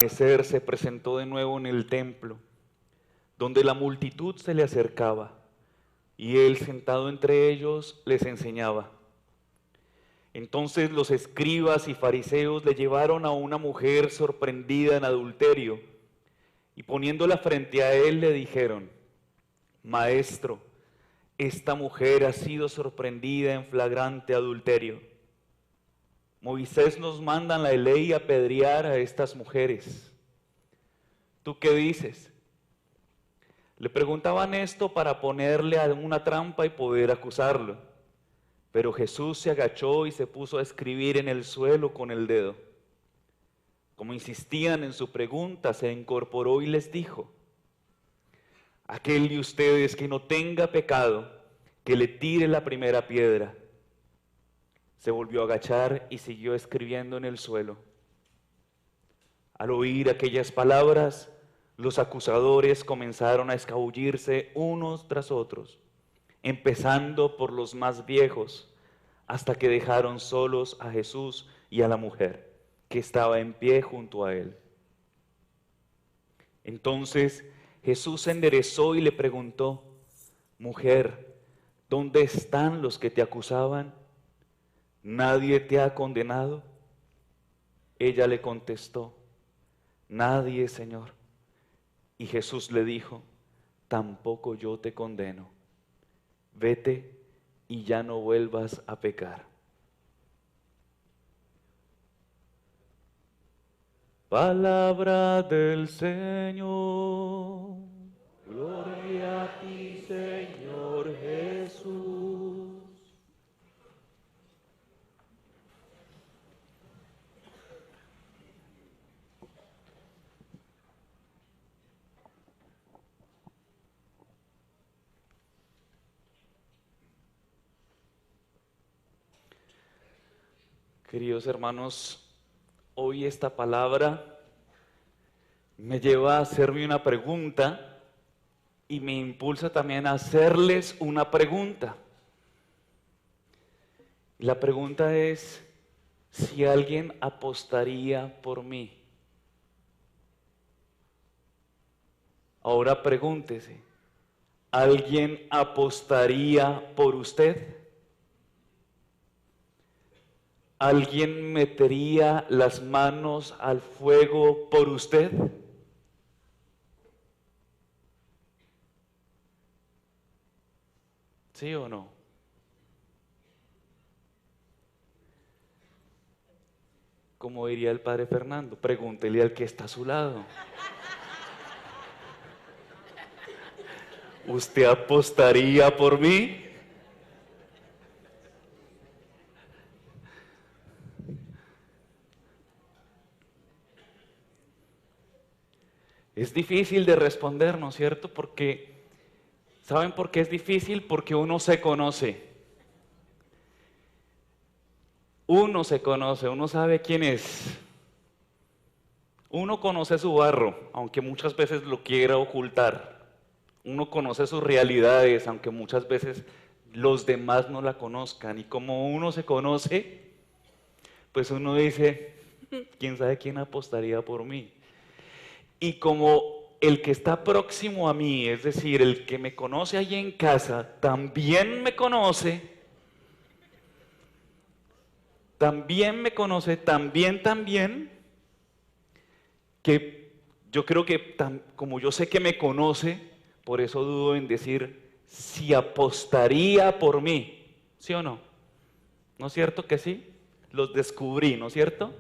Se presentó de nuevo en el templo, donde la multitud se le acercaba, y él, sentado entre ellos, les enseñaba. Entonces los escribas y fariseos le llevaron a una mujer sorprendida en adulterio, y poniéndola frente a él le dijeron: Maestro, esta mujer ha sido sorprendida en flagrante adulterio. Moisés nos manda en la ley apedrear a estas mujeres. ¿Tú qué dices? Le preguntaban esto para ponerle una trampa y poder acusarlo. Pero Jesús se agachó y se puso a escribir en el suelo con el dedo. Como insistían en su pregunta, se incorporó y les dijo: Aquel de ustedes que no tenga pecado, que le tire la primera piedra. Se volvió a agachar y siguió escribiendo en el suelo. Al oír aquellas palabras, los acusadores comenzaron a escabullirse unos tras otros, empezando por los más viejos, hasta que dejaron solos a Jesús y a la mujer, que estaba en pie junto a él. Entonces Jesús se enderezó y le preguntó: Mujer, ¿dónde están los que te acusaban? ¿Nadie te ha condenado? Ella le contestó: Nadie, Señor. Y Jesús le dijo: Tampoco yo te condeno. Vete y ya no vuelvas a pecar. Palabra del Señor. Gloria a ti, Señor Jesús. Queridos hermanos, hoy esta palabra me lleva a hacerme una pregunta y me impulsa también a hacerles una pregunta. La pregunta es si alguien apostaría por mí. Ahora pregúntese, ¿alguien apostaría por usted? ¿Alguien metería las manos al fuego por usted? ¿Sí o no? Como diría el padre Fernando, pregúntele al que está a su lado. ¿Usted apostaría por mí? Es difícil de responder, ¿no es cierto? Porque, ¿saben por qué es difícil? Porque uno se conoce. Uno se conoce, uno sabe quién es. Uno conoce su barro, aunque muchas veces lo quiera ocultar. Uno conoce sus realidades, aunque muchas veces los demás no la conozcan. Y como uno se conoce, pues uno dice: ¿quién sabe quién apostaría por mí? Y como el que está próximo a mí, es decir, el que me conoce allí en casa, también me conoce, que yo creo que como yo sé que me conoce, por eso dudo en decir si apostaría por mí, ¿sí o no? ¿No es cierto que sí? Los descubrí, ¿no es cierto?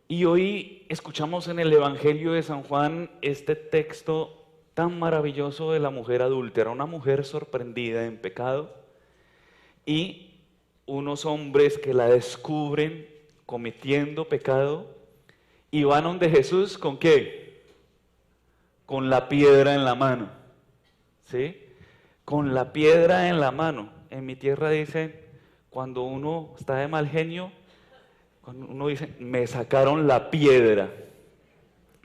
Y hoy escuchamos en el Evangelio de San Juan este texto tan maravilloso de la mujer adúltera, una mujer sorprendida en pecado y unos hombres que la descubren cometiendo pecado y van donde Jesús, ¿con qué? Con la piedra en la mano, ¿sí? Con la piedra en la mano. En mi tierra dicen, cuando uno está de mal genio, cuando uno dice, me sacaron la piedra,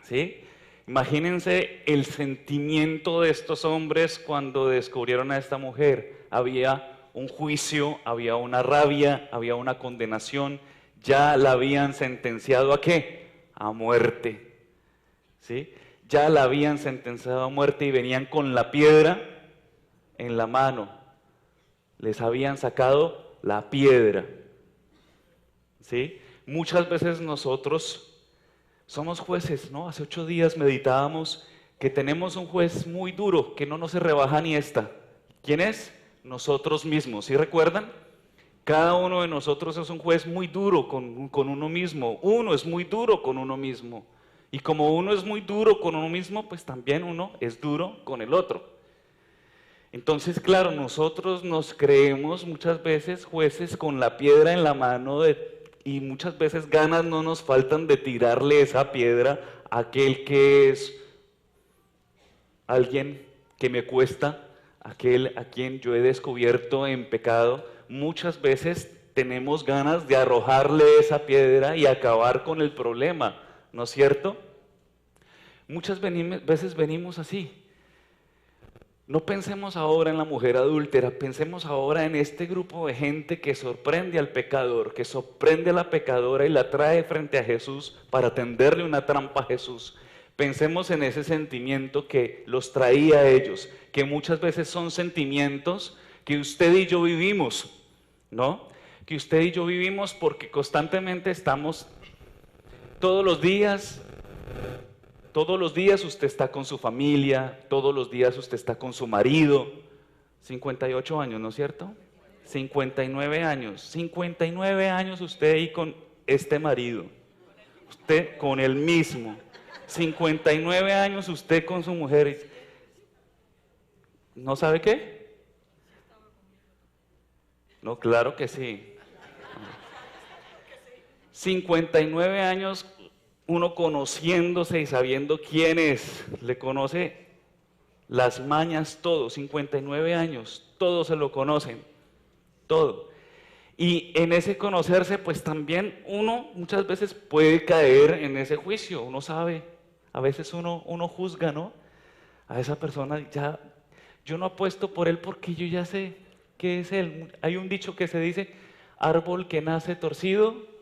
¿sí? Imagínense el sentimiento de estos hombres cuando descubrieron a esta mujer. Había un juicio, había una rabia, había una condenación. Ya la habían sentenciado ¿a qué? A muerte. ¿Sí? Ya la habían sentenciado a muerte y venían con la piedra en la mano. Les habían sacado la piedra. ¿Sí? Muchas veces nosotros somos jueces, ¿no? Hace 8 días meditábamos que tenemos un juez muy duro, que no nos se rebaja ni esta. ¿Quién es? Nosotros mismos. ¿Sí recuerdan? Cada uno de nosotros es un juez muy duro con uno mismo. Uno es muy duro con uno mismo. Y como uno es muy duro con uno mismo, pues también uno es duro con el otro. Entonces, claro, nosotros nos creemos muchas veces jueces con la piedra en la mano y muchas veces ganas no nos faltan de tirarle esa piedra a aquel que es alguien que me cuesta, aquel a quien yo he descubierto en pecado. Muchas veces tenemos ganas de arrojarle esa piedra y acabar con el problema, ¿no es cierto? Muchas veces venimos así. No pensemos ahora en la mujer adúltera, pensemos ahora en este grupo de gente que sorprende al pecador, que sorprende a la pecadora y la trae frente a Jesús para tenderle una trampa a Jesús. Pensemos en ese sentimiento que los traía a ellos, que muchas veces son sentimientos que usted y yo vivimos, ¿no? Que usted y yo vivimos porque constantemente estamos todos los días. Todos los días usted está con su familia, todos los días usted está con su marido. 58 años, ¿no es cierto? 59 años. 59 años usted ahí con este marido. Usted con el mismo. 59 años usted con su mujer. ¿No sabe qué? No, claro que sí. 59 años uno conociéndose y sabiendo quién es, le conoce las mañas, todo, 59 años, todos se lo conocen, todo. Y en ese conocerse, pues también uno muchas veces puede caer en ese juicio, uno sabe, a veces uno juzga, ¿no? A esa persona, ya, yo no apuesto por él porque yo ya sé qué es él. Hay un dicho que se dice, árbol que nace torcido.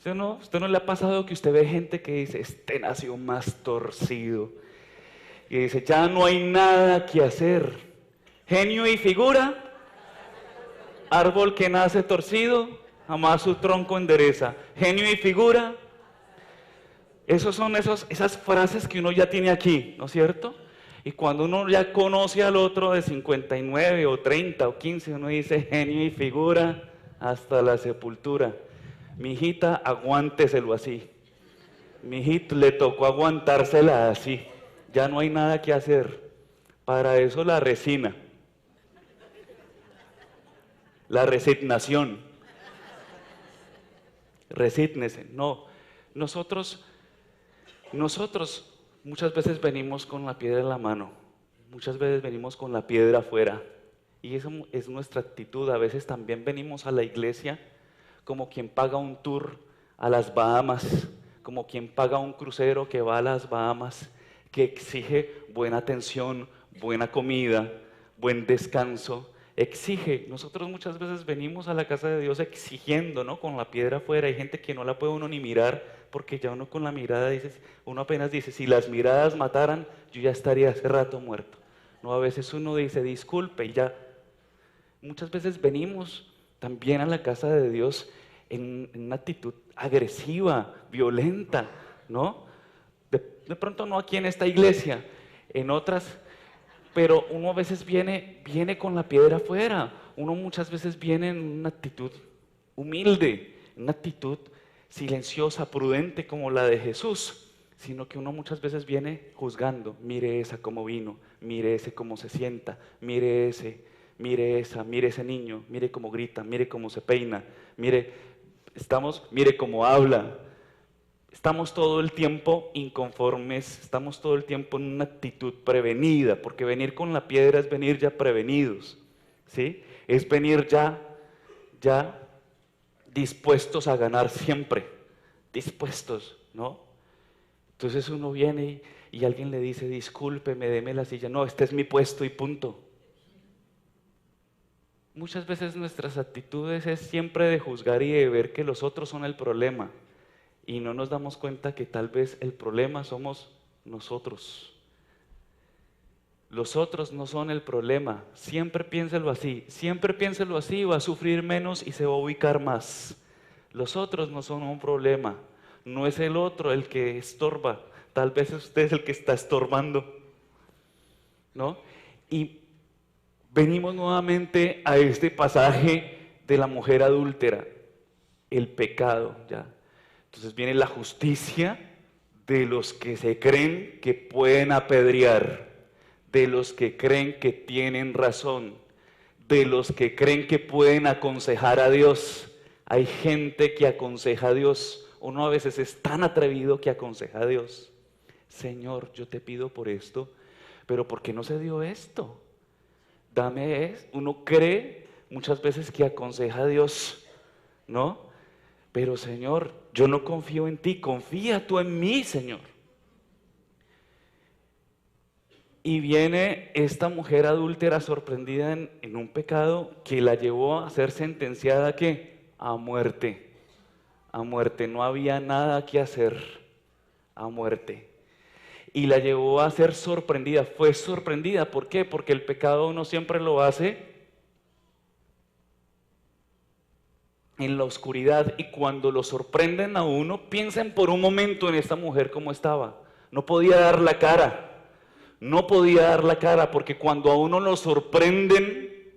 ¿Usted no le ha pasado que usted ve gente que dice, este nació más torcido? Y dice, ya no hay nada que hacer. Genio y figura, árbol que nace torcido, jamás su tronco endereza. Genio y figura, esos son esas frases que uno ya tiene aquí, ¿no es cierto? Y cuando uno ya conoce al otro de 59 o 30 o 15, uno dice genio y figura hasta la sepultura. Mi hijita, aguánteselo así. Mi hijito le tocó aguantársela así. Ya no hay nada que hacer. Para eso la resina. La resignación. Resígnese. No. Nosotros muchas veces venimos con la piedra en la mano. Muchas veces venimos con la piedra afuera. Y esa es nuestra actitud. A veces también venimos a la iglesia como quien paga un tour a las Bahamas, como quien paga un crucero que va a las Bahamas, que exige buena atención, buena comida, buen descanso, exige. Nosotros muchas veces venimos a la casa de Dios exigiendo, ¿no? Con la piedra afuera. Hay gente que no la puede uno ni mirar, porque ya uno con la mirada dice, uno apenas dice, si las miradas mataran, yo ya estaría hace rato muerto. No, a veces uno dice, disculpe, y ya. Muchas veces venimos también a la casa de Dios en una actitud agresiva, violenta, ¿no? De pronto no aquí en esta iglesia, en otras, pero uno a veces viene con la piedra afuera, uno muchas veces viene en una actitud humilde, en una actitud silenciosa, prudente como la de Jesús, sino que uno muchas veces viene juzgando, mire esa cómo vino, mire ese cómo se sienta, mire ese, mire esa, mire ese niño, mire cómo grita, mire cómo se peina, mire cómo habla. Estamos todo el tiempo inconformes, estamos todo el tiempo en una actitud prevenida, porque venir con la piedra es venir ya prevenidos, ¿sí? Es venir ya dispuestos a ganar siempre, dispuestos, ¿no? Entonces uno viene y alguien le dice, discúlpeme, deme la silla. No, este es mi puesto y punto. muchas veces nuestras actitudes es siempre de juzgar y de ver que los otros son el problema. Y no nos damos cuenta que tal vez el problema somos nosotros. Los otros no son el problema. Siempre piénselo así. Siempre piénselo así, va a sufrir menos y se va a ubicar más. Los otros no son un problema. No es el otro el que estorba. Tal vez usted es el que está estorbando, ¿no? Y venimos nuevamente a este pasaje de la mujer adúltera, el pecado, ¿ya? Entonces viene la justicia de los que se creen que pueden apedrear, de los que creen que tienen razón, de los que creen que pueden aconsejar a Dios. Hay gente que aconseja a Dios. Uno a veces es tan atrevido que aconseja a Dios. Señor, yo te pido por esto, pero ¿por qué no se dio esto? Dame esto. Uno cree muchas veces que aconseja a Dios, ¿no? Pero Señor, yo no confío en ti, confía tú en mí, Señor. Y viene esta mujer adúltera sorprendida en un pecado que la llevó a ser sentenciada, ¿qué? A muerte. A muerte, no había nada que hacer, a muerte. Y la llevó a ser sorprendida, fue sorprendida. ¿Por qué? Porque el pecado uno siempre lo hace en la oscuridad, y cuando lo sorprenden a uno, piensen por un momento en esta mujer cómo estaba. No podía dar la cara, no podía dar la cara, porque cuando a uno lo sorprenden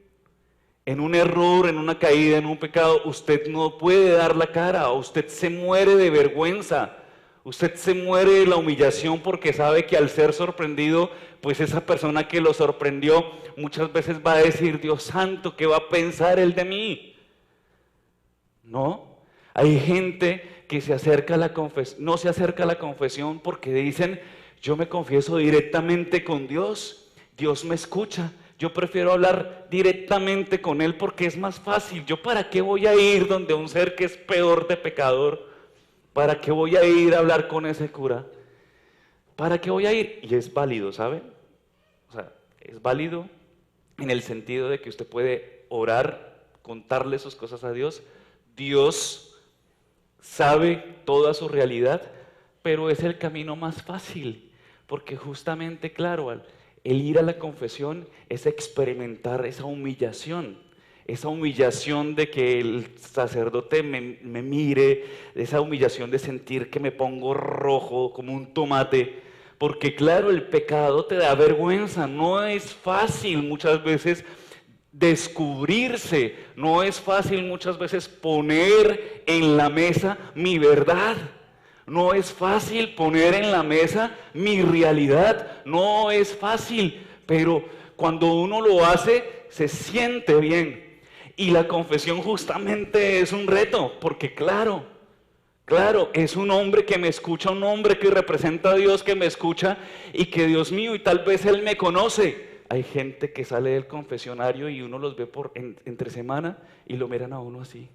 en un error, en una caída, en un pecado, usted no puede dar la cara, usted se muere de vergüenza, usted se muere de la humillación, porque sabe que al ser sorprendido, pues esa persona que lo sorprendió muchas veces va a decir: Dios santo, ¿qué va a pensar él de mí? ¿No? Hay gente que se acerca a la no se acerca a la confesión porque dicen: yo me confieso directamente con Dios, Dios me escucha, yo prefiero hablar directamente con Él porque es más fácil. ¿Yo para qué voy a ir donde un ser que es peor de pecador? ¿Para qué voy a ir a hablar con ese cura? ¿Para qué voy a ir? Y es válido, ¿saben? O sea, es válido en el sentido de que usted puede orar, contarle sus cosas a Dios. Dios sabe toda su realidad, pero es el camino más fácil, porque justamente, claro, el ir a la confesión es experimentar esa humillación de que el sacerdote me mire, esa humillación de sentir que me pongo rojo como un tomate, porque claro, el pecado te da vergüenza, no es fácil muchas veces descubrirse, no es fácil muchas veces poner en la mesa mi verdad, no es fácil poner en la mesa mi realidad, no es fácil, pero cuando uno lo hace se siente bien. Y la confesión justamente es un reto, porque claro, es un hombre que me escucha, un hombre que representa a Dios, que me escucha y que, Dios mío, y tal vez Él me conoce. Hay gente que sale del confesionario y uno los ve entre semana y lo miran a uno así.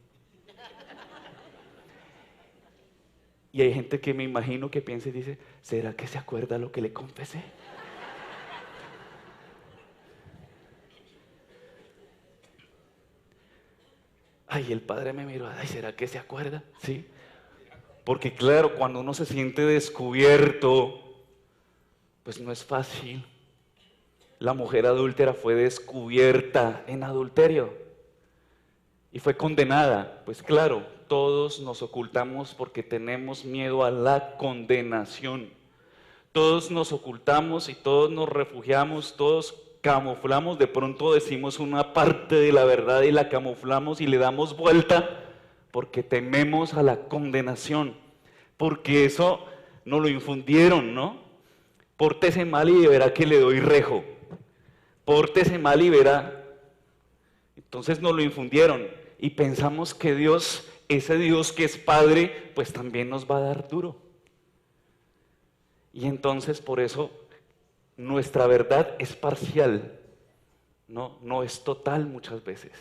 Y hay gente que me imagino que piensa y dice: ¿será que se acuerda lo que le confesé? Ay, el padre me miró: ay, ¿será que se acuerda? Sí. Porque claro, cuando uno se siente descubierto, pues no es fácil. La mujer adúltera fue descubierta en adulterio y fue condenada. Pues claro, todos nos ocultamos porque tenemos miedo a la condenación. Todos nos ocultamos y todos nos refugiamos, todos camuflamos, de pronto decimos una parte de la verdad y la camuflamos y le damos vuelta porque tememos a la condenación, porque eso nos lo infundieron, ¿no? Pórtese mal y verá que le doy rejo. Pórtese mal y verá. Entonces nos lo infundieron y pensamos que Dios, ese Dios que es Padre, pues también nos va a dar duro. Y entonces por eso nuestra verdad es parcial, no es total muchas veces.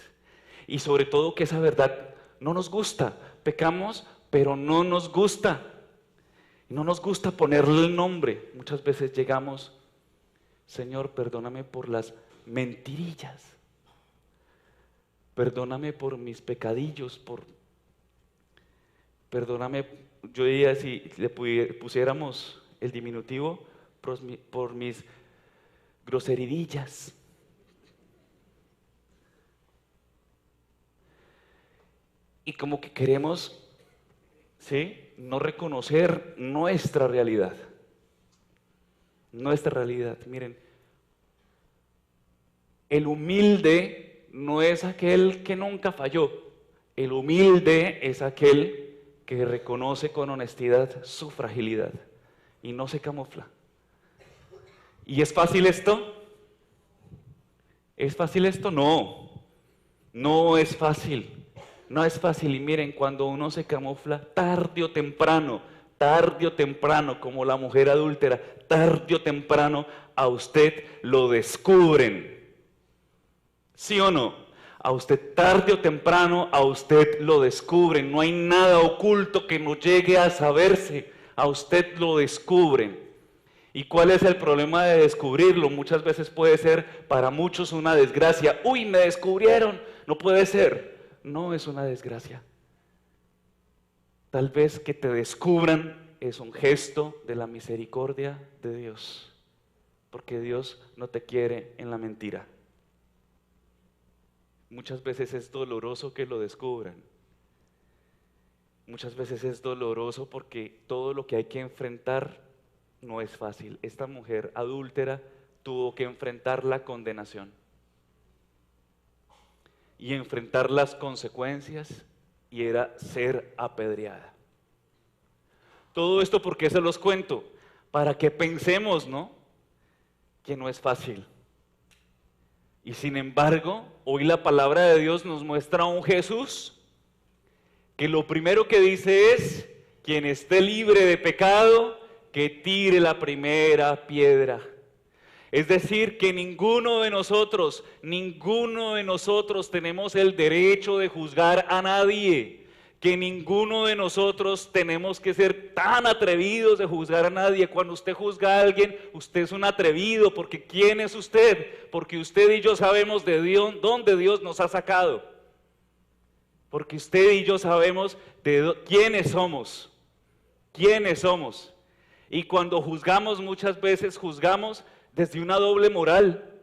Y sobre todo que esa verdad no nos gusta. Pecamos, pero no nos gusta. No nos gusta ponerle el nombre. Muchas veces llegamos: Señor, perdóname por las mentirillas. perdóname por mis pecadillos, perdóname, yo diría si le pusiéramos el diminutivo, por mis groseridillas. Y como que queremos, ¿sí?, no reconocer nuestra realidad. Nuestra realidad. Miren, el humilde no es aquel que nunca falló. El humilde es aquel que reconoce con honestidad su fragilidad y no se camufla. ¿Y es fácil esto? ¿Es fácil esto? No, no es fácil. No es fácil. Y miren, cuando uno se camufla, tarde o temprano, como la mujer adúltera, tarde o temprano, a usted lo descubren. ¿Sí o no? A usted tarde o temprano, a usted lo descubren. No hay nada oculto que no llegue a saberse. A usted lo descubren. ¿Y cuál es el problema de descubrirlo? Muchas veces puede ser para muchos una desgracia. ¡Uy, me descubrieron! No puede ser. No es una desgracia. Tal vez que te descubran es un gesto de la misericordia de Dios. Porque Dios no te quiere en la mentira. Muchas veces es doloroso que lo descubran. Muchas veces es doloroso porque todo lo que hay que enfrentar no es fácil. Esta mujer adúltera tuvo que enfrentar la condenación y enfrentar las consecuencias, y era ser apedreada. Todo esto, ¿por qué se los cuento? Para que pensemos, ¿no?, que no es fácil. Y sin embargo, hoy la palabra de Dios nos muestra a un Jesús que lo primero que dice es: quien esté libre de pecado, que tire la primera piedra. Es decir, que ninguno de nosotros tenemos el derecho de juzgar a nadie. Que ninguno de nosotros tenemos que ser tan atrevidos de juzgar a nadie. Cuando usted juzga a alguien, usted es un atrevido, porque ¿quién es usted? Porque usted y yo sabemos de Dios, dónde Dios nos ha sacado. Porque usted y yo sabemos quiénes somos. ¿Quiénes somos? Y cuando juzgamos, muchas veces juzgamos desde una doble moral,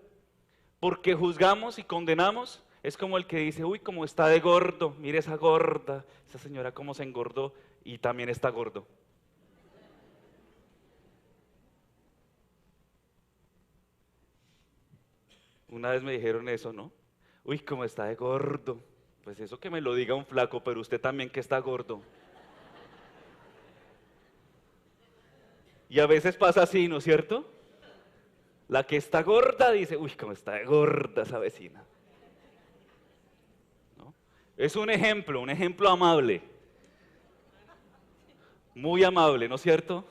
porque juzgamos y condenamos. Es como el que dice: uy, cómo está de gordo, mire esa gorda, esa señora cómo se engordó, y también está gordo. Una vez me dijeron eso, ¿no? Uy, cómo está de gordo. Pues eso que me lo diga un flaco, pero usted también que está gordo. Y a veces pasa así, ¿no es cierto? La que está gorda dice: uy, cómo está de gorda esa vecina. ¿No? Es un ejemplo amable. Muy amable, ¿no es cierto?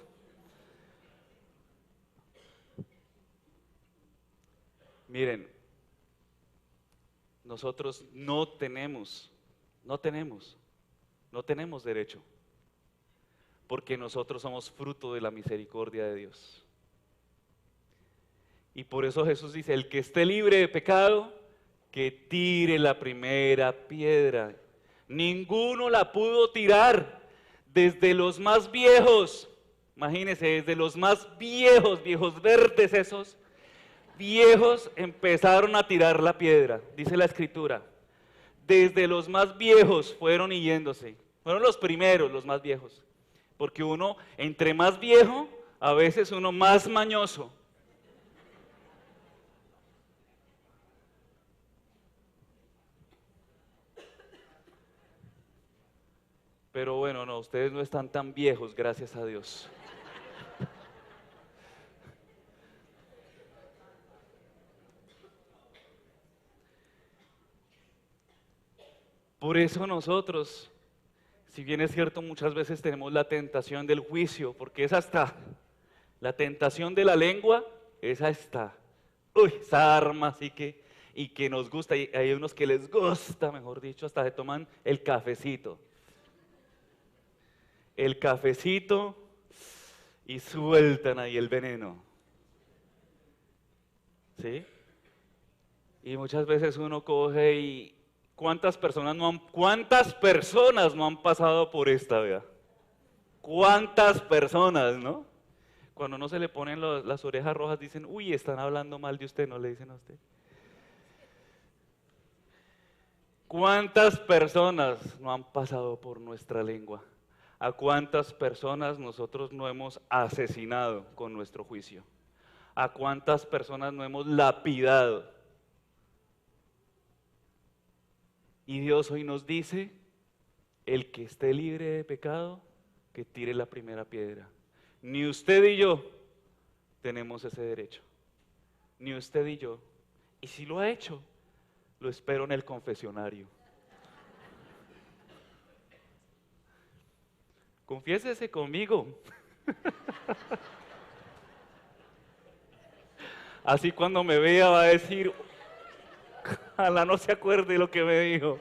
Miren, nosotros no tenemos derecho, porque nosotros somos fruto de la misericordia de Dios. Y por eso Jesús dice: el que esté libre de pecado, que tire la primera piedra. Ninguno la pudo tirar, desde los más viejos, imagínense, desde los más viejos, viejos verdes esos, viejos empezaron a tirar la piedra, dice la Escritura. Desde los más viejos fueron yéndose, fueron los primeros, los más viejos. Porque uno, entre más viejo, a veces uno más mañoso. Pero bueno, no, ustedes no están tan viejos, gracias a Dios. Por eso nosotros, si bien es cierto, muchas veces tenemos la tentación del juicio, porque esa está. La tentación de la lengua, esa está. Uy, esa arma así que, y que nos gusta, y hay unos que les gusta, mejor dicho, hasta se toman el cafecito. El cafecito y sueltan ahí el veneno. ¿Sí? Y muchas veces uno coge cuántas personas no han pasado por esta vida? ¿Cuántas personas, no? Cuando no se le ponen las orejas rojas dicen, uy, están hablando mal de usted, no le dicen a usted. ¿Cuántas personas no han pasado por nuestra lengua? ¿A cuántas personas nosotros no hemos asesinado con nuestro juicio? ¿A cuántas personas no hemos lapidado? Y Dios hoy nos dice, el que esté libre de pecado, que tire la primera piedra. Ni usted y yo tenemos ese derecho. Ni usted y yo. Y si lo ha hecho, lo espero en el confesionario. Confiésese conmigo. Así cuando me vea va a decir, ojalá no se acuerde lo que me dijo.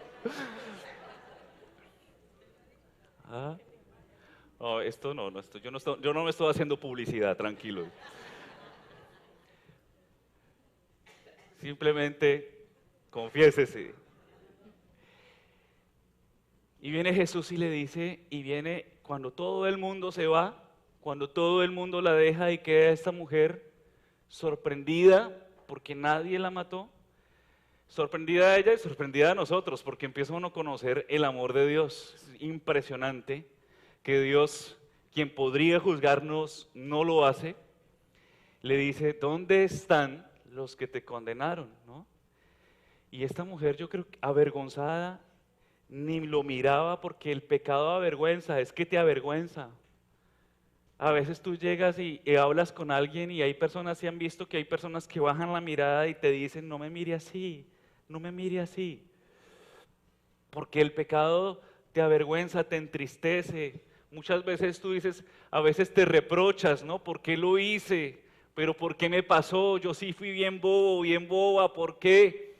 ¿Ah? No, esto no, yo no me estoy haciendo publicidad, tranquilo. Simplemente confiésese. Y viene Jesús y le dice, y viene cuando todo el mundo se va, cuando todo el mundo la deja y queda esta mujer sorprendida porque nadie la mató, sorprendida a ella y sorprendida a nosotros porque empieza uno a conocer el amor de Dios. Es impresionante que Dios, quien podría juzgarnos, no lo hace. Le dice, ¿dónde están los que te condenaron? ¿No? Y esta mujer, yo creo que avergonzada, ni lo miraba porque el pecado avergüenza, es que te avergüenza. A veces tú llegas y hablas con alguien y hay personas, se han visto que hay personas que bajan la mirada y te dicen, no me mire así, no me mire así. Porque el pecado te avergüenza, te entristece. Muchas veces tú dices, a veces te reprochas, ¿no? ¿Por qué lo hice? ¿Pero por qué me pasó? Yo sí fui bien bobo, bien boba, ¿por qué?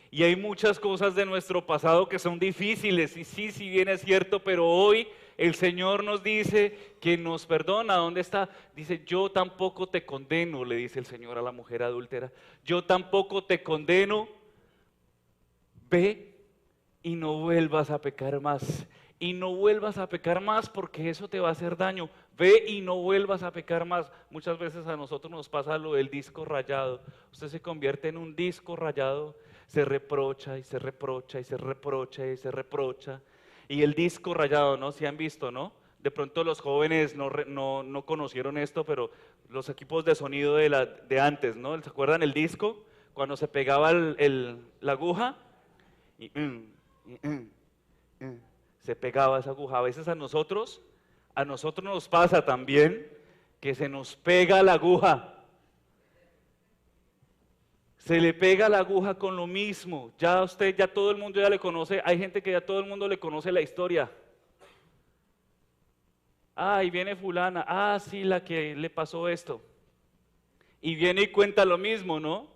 Y hay muchas cosas de nuestro pasado que son difíciles, y sí, si bien es cierto, pero hoy el Señor nos dice que nos perdona. ¿Dónde está? Dice, yo tampoco te condeno, le dice el Señor a la mujer adúltera. Yo tampoco te condeno, ve y no vuelvas a pecar más. Y no vuelvas a pecar más porque eso te va a hacer daño. Ve y no vuelvas a pecar más. Muchas veces a nosotros nos pasa lo del disco rayado. Usted se convierte en un disco rayado, se reprocha y se reprocha y se reprocha y se reprocha. Y el disco rayado, ¿no? Si han visto, ¿no? De pronto los jóvenes no conocieron esto, pero los equipos de sonido de antes, ¿no? ¿Se acuerdan el disco? Cuando se pegaba la aguja y, se pegaba esa aguja. A veces a nosotros nos pasa también que se nos pega la aguja. Se le pega la aguja con lo mismo. Ya usted, ya todo el mundo ya le conoce. Hay gente que ya todo el mundo le conoce la historia. Ah, y viene fulana. Ah, sí, la que le pasó esto. Y viene y cuenta lo mismo, ¿no?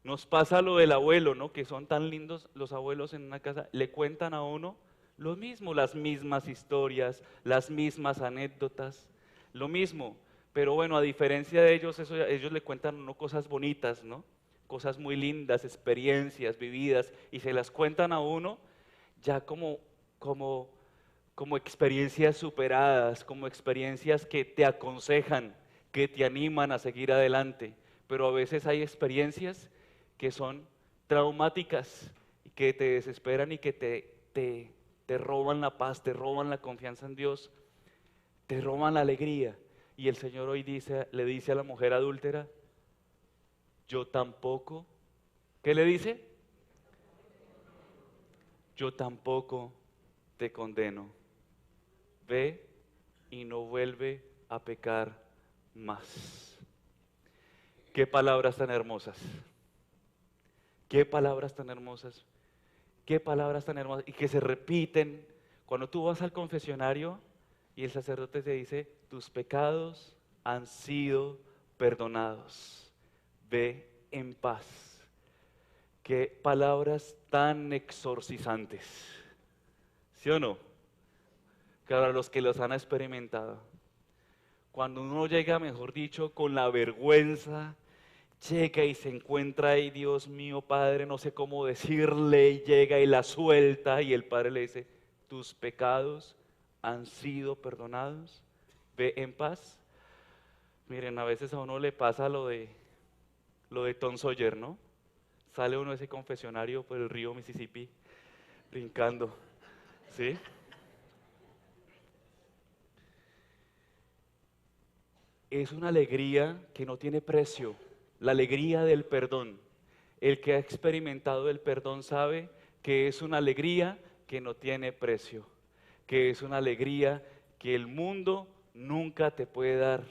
Nos pasa lo del abuelo, ¿no? Que son tan lindos los abuelos en una casa. Le cuentan a uno lo mismo, las mismas historias, las mismas anécdotas, lo mismo. Pero bueno, a diferencia de ellos, ellos le cuentan a uno cosas bonitas, ¿no? Cosas muy lindas, experiencias vividas, y se las cuentan a uno ya como experiencias superadas, como experiencias que te aconsejan, que te animan a seguir adelante. Pero a veces hay experiencias que son traumáticas y que te desesperan y que te roban la paz, te roban la confianza en Dios, te roban la alegría. Y el Señor hoy le dice a la mujer adúltera, yo tampoco, ¿qué le dice? Yo tampoco te condeno. Ve y no vuelve a pecar más. Qué palabras tan hermosas. Qué palabras tan hermosas. Qué palabras tan hermosas y que se repiten cuando tú vas al confesionario y el sacerdote te dice, tus pecados han sido perdonados. Ve en paz. Qué palabras tan exorcizantes. ¿Sí o no? Para los que los han experimentado. Cuando uno llega, mejor dicho, con la vergüenza, llega y se encuentra ahí, Dios mío, Padre, no sé cómo decirle, y llega y la suelta y el Padre le dice, tus pecados han sido perdonados, ve en paz. Miren, a veces a uno le pasa lo de Tom Sawyer, ¿no? Sale uno de ese confesionario por el río Mississippi, brincando, ¿sí? Es una alegría que no tiene precio, la alegría del perdón. El que ha experimentado el perdón sabe que es una alegría que no tiene precio, que es una alegría que el mundo nunca te puede dar,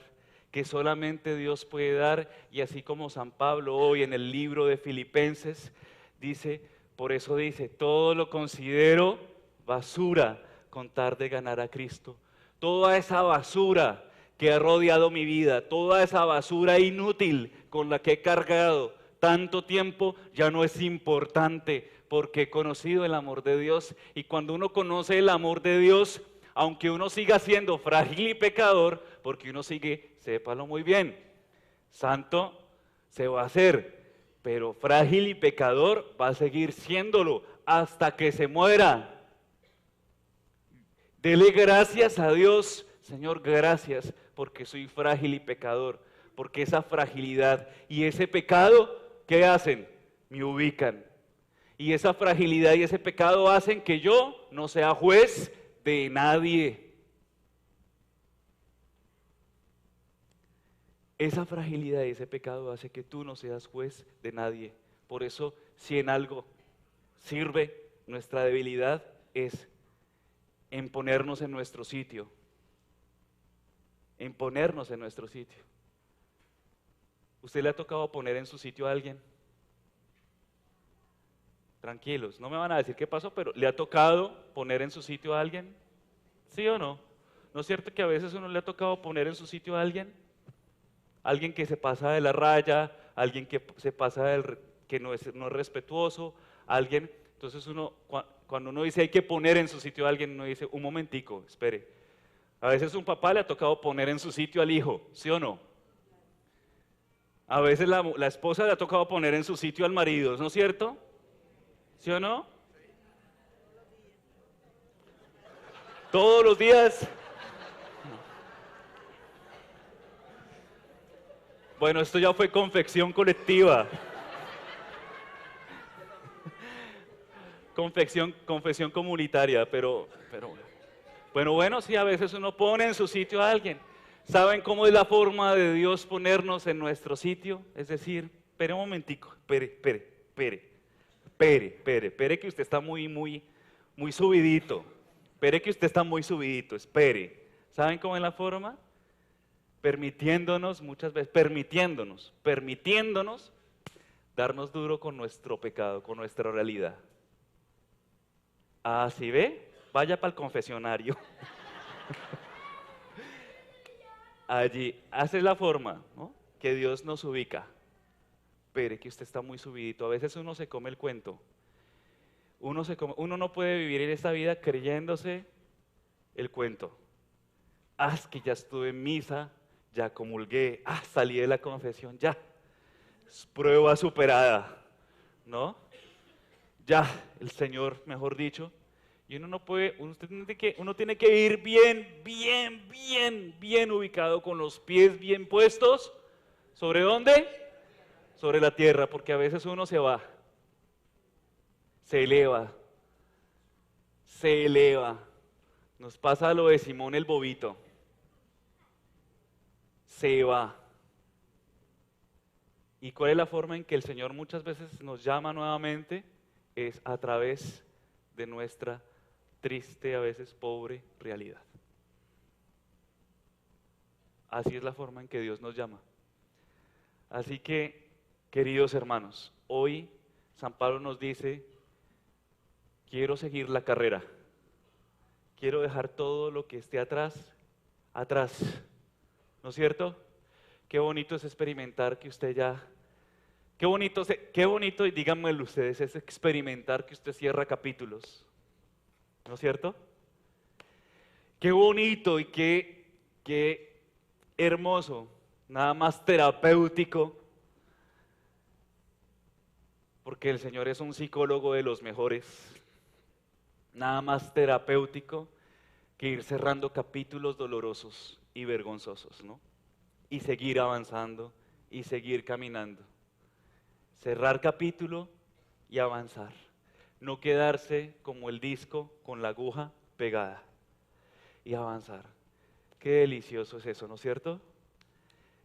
que solamente Dios puede dar, y así como San Pablo hoy en el libro de Filipenses dice, por eso dice, todo lo considero basura con tal de ganar a Cristo. Toda esa basura que ha rodeado mi vida, toda esa basura inútil con la que he cargado tanto tiempo, ya no es importante porque he conocido el amor de Dios. Y cuando uno conoce el amor de Dios, aunque uno siga siendo frágil y pecador, porque uno sigue, sépalo muy bien, santo se va a hacer, pero frágil y pecador va a seguir siéndolo hasta que se muera. Dele gracias a Dios, Señor, gracias porque soy frágil y pecador, porque esa fragilidad y ese pecado, ¿qué hacen? Me ubican. Y esa fragilidad y ese pecado hacen que yo no sea juez de nadie. Esa fragilidad y ese pecado hace que tú no seas juez de nadie. Por eso, si en algo sirve nuestra debilidad, es en ponernos en nuestro sitio. En ponernos en nuestro sitio. ¿Usted le ha tocado poner en su sitio a alguien? Tranquilos, no me van a decir qué pasó, pero ¿le ha tocado poner en su sitio a alguien? ¿Sí o no? ¿No es cierto que a veces uno le ha tocado poner en su sitio a alguien? Alguien que se pasa de la raya, alguien que se pasa que no es respetuoso, alguien. Entonces cuando uno dice hay que poner en su sitio a alguien, uno dice, un momentico, espere. A veces un papá le ha tocado poner en su sitio al hijo, ¿sí o no? A veces la esposa le ha tocado poner en su sitio al marido, ¿no es cierto? ¿Sí o no? Todos los días. Bueno, esto ya fue confección colectiva. Confesión comunitaria, pero bueno, sí, a veces uno pone en su sitio a alguien. ¿Saben cómo es la forma de Dios ponernos en nuestro sitio? Es decir, espere un momentico, espere, que usted está muy subidito. Espere que usted está muy subidito, espere. ¿Saben cómo es la forma? Permitiéndonos muchas veces, permitiéndonos darnos duro con nuestro pecado, con nuestra realidad. Ah, ¿sí ve? Vaya para el confesionario. Allí, hace la forma, ¿no? Que Dios nos ubica. Espere que usted está muy subidito. A veces uno se come el cuento. Uno no puede vivir en esta vida creyéndose el cuento. Ah, es que ya estuve en misa, ya comulgué, salí de la confesión, ya. Es prueba superada, ¿no? Ya, el Señor, mejor dicho. Y uno no puede, uno tiene que ir bien ubicado, con los pies bien puestos. ¿Sobre dónde? Sobre la tierra, porque a veces uno se va, se eleva. Nos pasa lo de Simón el Bobito. Se va. ¿Y cuál es la forma en que el Señor muchas veces nos llama nuevamente? Es a través de nuestra triste, a veces pobre realidad. Así es la forma en que Dios nos llama. Así que, queridos hermanos, hoy San Pablo nos dice, quiero seguir la carrera, quiero dejar todo lo que esté atrás, ¿no es cierto? Qué bonito es experimentar que usted ya, qué bonito, y díganmelo ustedes, es experimentar que usted cierra capítulos, ¿no es cierto? Qué bonito y qué hermoso, nada más terapéutico porque el Señor es un psicólogo de los mejores. Nada más terapéutico que ir cerrando capítulos dolorosos y vergonzosos, ¿no? Y seguir avanzando y seguir caminando. Cerrar capítulo y avanzar. No quedarse como el disco con la aguja pegada. Y avanzar. Qué delicioso es eso, ¿no es cierto?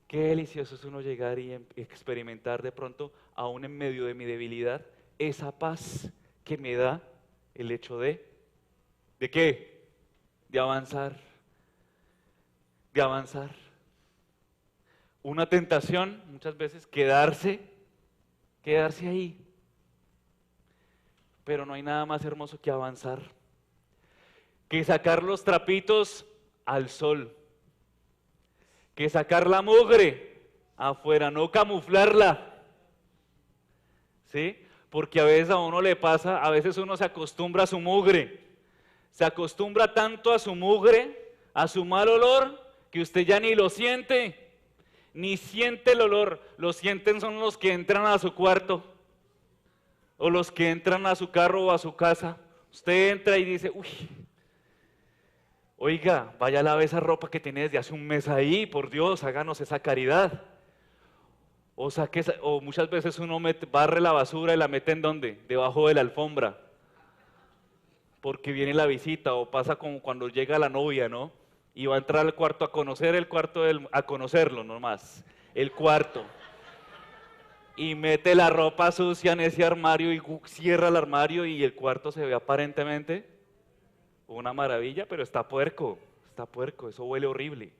Qué delicioso es uno llegar y experimentar de pronto, aún en medio de mi debilidad, esa paz que me da el hecho ¿de qué? De avanzar, de avanzar. Una tentación, muchas veces, quedarse ahí. Pero no hay nada más hermoso que avanzar, que sacar los trapitos al sol, que sacar la mugre afuera, no camuflarla, ¿sí? Porque a veces a uno le pasa, a veces uno se acostumbra a su mugre, se acostumbra tanto a su mugre, a su mal olor, que usted ya ni lo siente, ni siente el olor, lo sienten son los que entran a su cuarto, o los que entran a su carro o a su casa. Usted entra y dice, uy, oiga, vaya a lavar esa ropa que tiene desde hace un mes ahí, por Dios, háganos esa caridad. O muchas veces uno barre la basura y la mete ¿en dónde? Debajo de la alfombra, porque viene la visita, o pasa como cuando llega la novia, ¿no? Y va a entrar al cuarto a conocer el cuarto, a conocerlo nomás, el cuarto. Y mete la ropa sucia en ese armario y cierra el armario y el cuarto se ve aparentemente una maravilla, pero está puerco, eso huele horrible.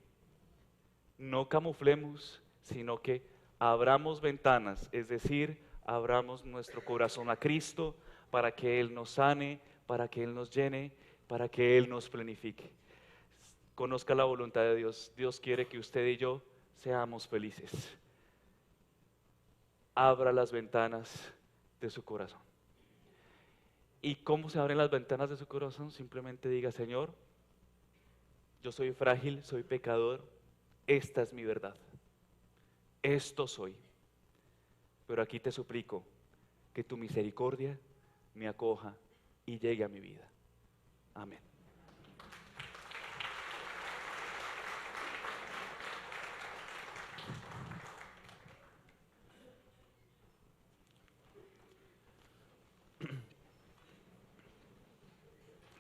No camuflemos, sino que abramos ventanas, es decir, abramos nuestro corazón a Cristo para que Él nos sane, para que Él nos llene, para que Él nos plenifique. Conozca la voluntad de Dios. Dios quiere que usted y yo seamos felices. Abra las ventanas de su corazón. ¿Y cómo se abren las ventanas de su corazón? Simplemente diga, Señor, yo soy frágil, soy pecador, esta es mi verdad, esto soy, pero aquí te suplico que tu misericordia me acoja y llegue a mi vida. Amén.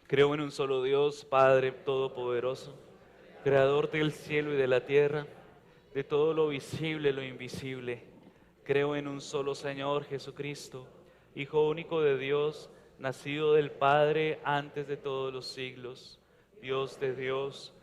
Creo en un solo Dios, Padre Todopoderoso, Creador del cielo y de la tierra, de todo lo visible y lo invisible. Creo en un solo Señor Jesucristo, Hijo único de Dios, nacido del Padre antes de todos los siglos, Dios de Dios,